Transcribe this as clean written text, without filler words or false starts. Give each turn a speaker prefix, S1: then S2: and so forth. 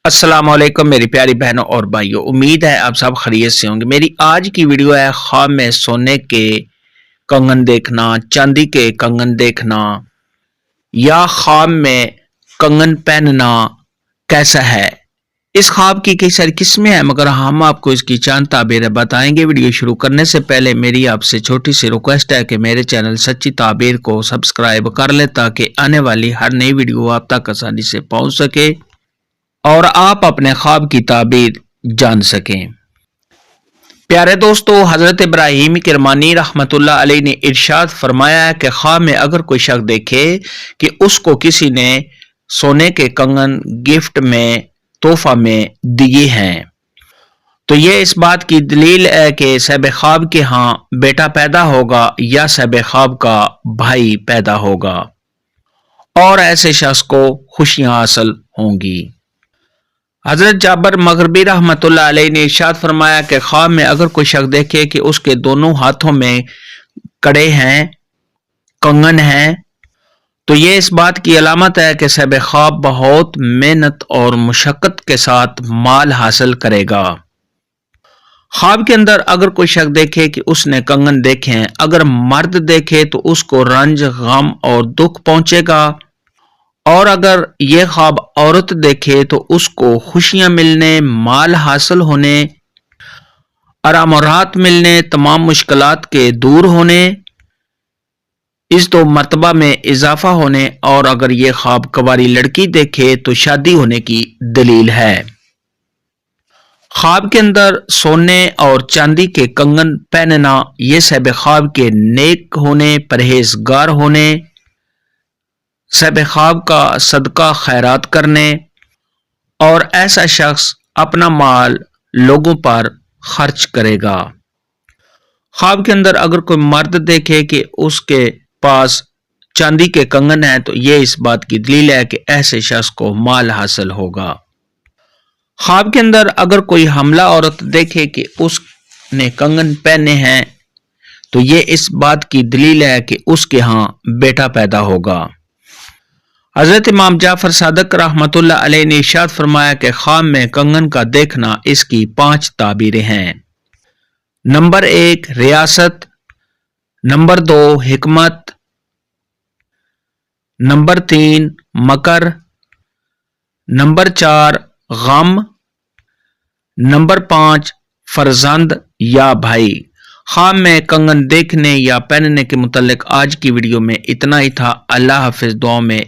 S1: السلام علیکم میری پیاری بہنوں اور بھائیوں، امید ہے آپ سب خیریت سے ہوں گے۔ میری آج کی ویڈیو ہے خواب میں سونے کے کنگن دیکھنا، چاندی کے کنگن دیکھنا یا خواب میں کنگن پہننا کیسا ہے۔ اس خواب کی کئی ساری قسمیں ہیں مگر ہم آپ کو اس کی چند تعبیریں بتائیں گے۔ ویڈیو شروع کرنے سے پہلے میری آپ سے چھوٹی سی ریکویسٹ ہے کہ میرے چینل سچی تعبیر کو سبسکرائب کر لیں تاکہ آنے والی ہر نئی ویڈیو آپ تک آسانی سے پہنچ سکے اور آپ اپنے خواب کی تعبیر جان سکیں۔ پیارے دوستو، حضرت ابراہیم کرمانی رحمت اللہ علیہ نے ارشاد فرمایا ہے کہ خواب میں اگر کوئی شخص دیکھے کہ اس کو کسی نے سونے کے کنگن گفٹ میں تحفہ میں دیے ہیں تو یہ اس بات کی دلیل ہے کہ صاحب خواب کے ہاں بیٹا پیدا ہوگا یا صاحب خواب کا بھائی پیدا ہوگا اور ایسے شخص کو خوشیاں حاصل ہوں گی۔ حضرت جابر مغربی رحمت اللہ علیہ نے ارشاد فرمایا کہ خواب میں اگر کوئی شخص دیکھے کہ اس کے دونوں ہاتھوں میں کڑے ہیں، کنگن ہیں، تو یہ اس بات کی علامت ہے کہ صاحب خواب بہت محنت اور مشقت کے ساتھ مال حاصل کرے گا۔ خواب کے اندر اگر کوئی شخص دیکھے کہ اس نے کنگن دیکھے ہیں، اگر مرد دیکھے تو اس کو رنج، غم اور دکھ پہنچے گا، اور اگر یہ خواب عورت دیکھے تو اس کو خوشیاں ملنے، مال حاصل ہونے، آرام و راحت ملنے، تمام مشکلات کے دور ہونے، عزت و مرتبہ میں اضافہ ہونے، اور اگر یہ خواب کنواری لڑکی دیکھے تو شادی ہونے کی دلیل ہے۔ خواب کے اندر سونے اور چاندی کے کنگن پہننا یہ صاحب خواب کے نیک ہونے، پرہیزگار ہونے، صاحب خواب کا صدقہ خیرات کرنے اور ایسا شخص اپنا مال لوگوں پر خرچ کرے گا۔ خواب کے اندر اگر کوئی مرد دیکھے کہ اس کے پاس چاندی کے کنگن ہیں تو یہ اس بات کی دلیل ہے کہ ایسے شخص کو مال حاصل ہوگا۔ خواب کے اندر اگر کوئی حاملہ عورت دیکھے کہ اس نے کنگن پہنے ہیں تو یہ اس بات کی دلیل ہے کہ اس کے ہاں بیٹا پیدا ہوگا۔ حضرت امام جعفر صادق رحمت اللہ علیہ نے ارشاد فرمایا کہ خواب میں کنگن کا دیکھنا اس کی 5 تعبیریں ہیں۔ نمبر 1 ریاست، نمبر 2 حکمت، نمبر 3 مکر، نمبر 4 غم، نمبر 5 فرزند یا بھائی۔ خواب میں کنگن دیکھنے یا پہننے کے متعلق آج کی ویڈیو میں اتنا ہی تھا۔ اللہ حافظ، دعاؤں میں